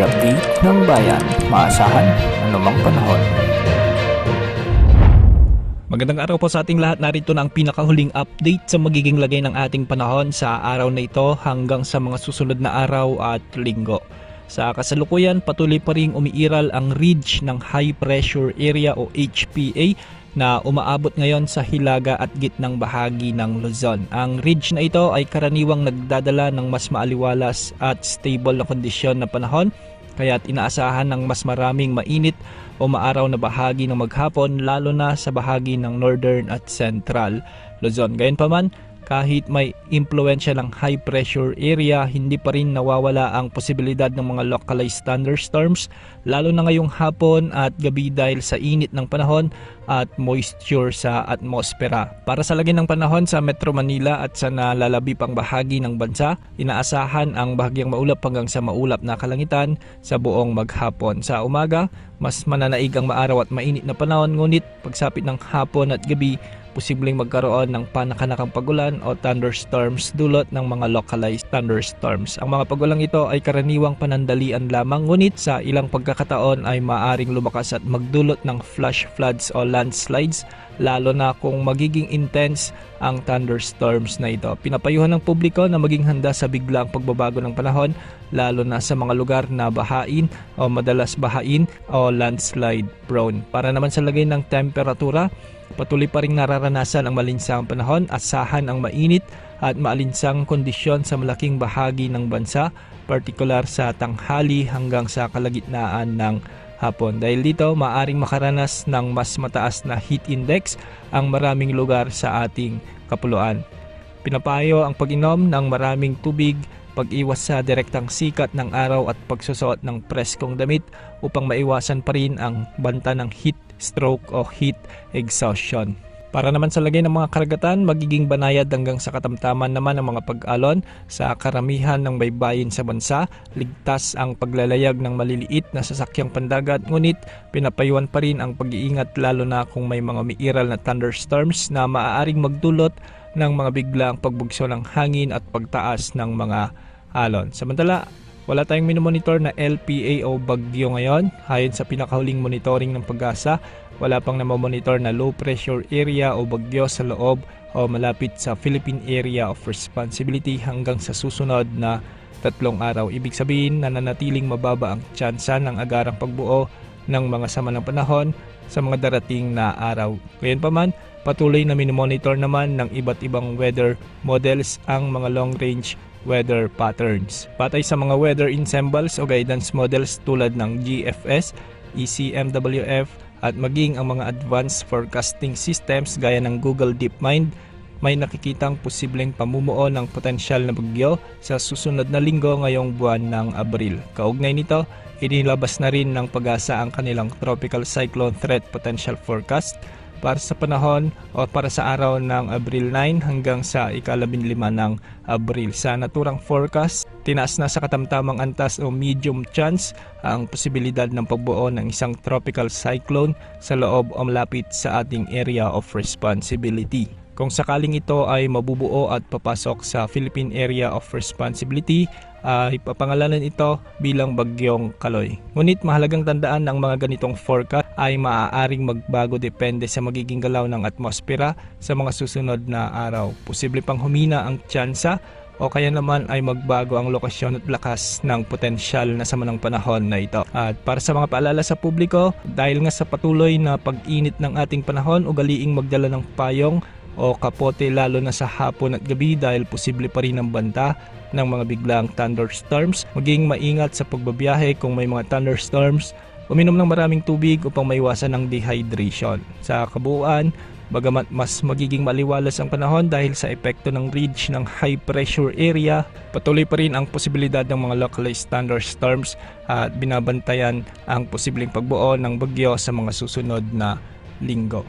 update ng bayan. Maasahan anumang panahon. Magandang araw po sa ating lahat. Narito na ang pinakahuling update sa magiging lagay ng ating panahon sa araw na ito hanggang sa mga susunod na araw at linggo. Sa kasalukuyan, patuloy pa ring umiiral ang ridge ng High Pressure Area o HPA na umaabot ngayon sa hilaga at gitnang bahagi ng Luzon. Ang ridge na ito ay karaniwang nagdadala ng mas maaliwalas at stable na kondisyon na panahon, kaya't inaasahan ng mas maraming mainit o maaraw na bahagi ng maghapon, lalo na sa bahagi ng northern at central Luzon. Gayunpaman, kahit may impluensya ng high pressure area, hindi pa rin nawawala ang posibilidad ng mga localized thunderstorms, lalo na ngayong hapon at gabi dahil sa init ng panahon at moisture sa atmosfera. Para sa lagay ng panahon sa Metro Manila at sa nalalabi pang bahagi ng bansa, inaasahan ang bahagyang maulap hanggang sa maulap na kalangitan sa buong maghapon. Sa umaga, mas mananaig ang maaraw at mainit na panahon, ngunit pagsapit ng hapon at gabi, posibleng magkaroon ng panakanakang pagulan o thunderstorms dulot ng mga localized thunderstorms. Ang mga pagulang ito ay karaniwang panandalian lamang, ngunit sa ilang pagkakataon ay maaring lumakas at magdulot ng flash floods o landslides, lalo na kung magiging intense ang thunderstorms na ito. Pinapayuhan ng publiko na maging handa sa biglang pagbabago ng panahon, lalo na sa mga lugar na bahain o madalas bahain o landslide prone. Para naman sa lagay ng temperatura, patuloy pa rin nararanasan ang malinsang panahon. Asahan ang mainit at maalinsang kondisyon sa malaking bahagi ng bansa, partikular sa tanghali hanggang sa kalagitnaan ng hapon. Dahil dito, maaring makaranas ng mas mataas na heat index ang maraming lugar sa ating kapuluan. Pinapayo ang pag-inom ng maraming tubig, pag-iwas sa direktang sikat ng araw at pagsusuot ng preskong damit upang maiwasan pa rin ang banta ng heat stroke o heat exhaustion. Para naman sa lagay ng mga karagatan, magiging banayad hanggang sa katamtaman naman ang mga pag-alon sa karamihan ng baybayin sa bansa. Ligtas ang paglalayag ng maliliit na sasakyang pandagat, ngunit pinapayuhan pa rin ang pag-iingat, lalo na kung may mga umiiral na thunderstorms na maaaring magdulot ng mga biglang pagbugso ng hangin at pagtaas ng mga alon. Samantala, wala tayong minomonitor na LPA o bagyo ngayon. Ayon sa pinakahuling monitoring ng Pag-asa, wala pang namomonitor na low pressure area o bagyo sa loob o malapit sa Philippine Area of Responsibility hanggang sa susunod na 3 araw. Ibig sabihin, nananatiling mababa ang tsansa ng agarang pagbuo ng mga sama ng panahon sa mga darating na araw. Gayunpaman, patuloy na minomonitor naman ng iba't ibang weather models ang mga long-range weather patterns. Patay sa mga weather ensembles o guidance models tulad ng GFS, ECMWF at maging ang mga advanced forecasting systems gaya ng Google DeepMind, may nakikitang posibleng pamumuo ng potensyal na bagyo sa susunod na linggo ngayong buwan ng Abril. Kaugnay nito, inilabas na rin ng Pag-asa ang kanilang Tropical Cyclone Threat Potential Forecast para sa panahon o para sa araw ng Abril 9 hanggang sa ika-15 ng Abril. Sa naturang forecast, tinaas na sa katamtamang antas o medium chance ang posibilidad ng pagbuo ng isang tropical cyclone sa loob o malapit sa ating area of responsibility. Kung sakaling ito ay mabubuo at papasok sa Philippine Area of Responsibility, ay papangalanan ito bilang Bagyong Kaloy. Ngunit mahalagang tandaan ng mga ganitong forecast ay maaaring magbago depende sa magiging galaw ng atmosfera sa mga susunod na araw. Posible pang humina ang tsansa o kaya naman ay magbago ang lokasyon at lakas ng potensyal na sama ng panahon na ito. At para sa mga paalala sa publiko, dahil nga sa patuloy na pag-init ng ating panahon, ugaliing magdala ng payong o kapote lalo na sa hapon at gabi dahil posible pa rin ang banta ng mga biglang thunderstorms. Maging maingat sa pagbabiyahe kung may mga thunderstorms. Uminom ng maraming tubig upang maiwasan ang dehydration. Sa kabuuan, bagamat mas magiging maliwalas ang panahon dahil sa epekto ng ridge ng high pressure area, patuloy pa rin ang posibilidad ng mga localized thunderstorms at binabantayan ang posibleng pagbuo ng bagyo sa mga susunod na linggo.